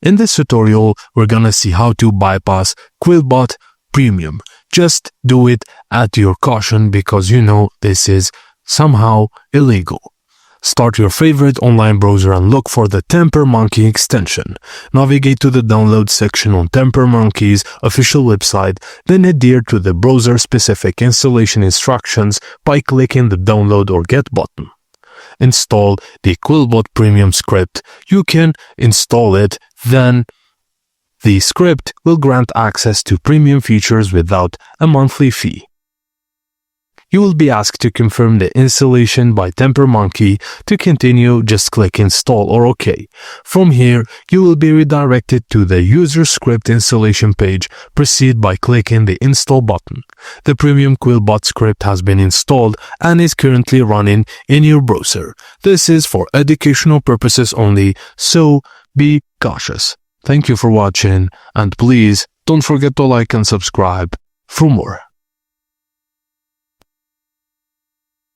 In this tutorial, we're gonna see how to bypass Quillbot Premium. Just do it at your caution because you know this is somehow illegal. Start your favorite online browser and look for the TemperMonkey extension. Navigate to the download section on TemperMonkey's official website, then adhere to the browser-specific installation instructions by clicking the download or get button. Install the Quillbot Premium script. You can install it, then the script will grant access to premium features without a monthly fee. You will be asked to confirm the installation by TemperMonkey. To continue, just click Install or OK. From here, you will be redirected to the user script installation page. Proceed by clicking the Install button. The Premium Quillbot script has been installed and is currently running in your browser. This is for educational purposes only, so be cautious. Thank you for watching, and please don't forget to like and subscribe for more.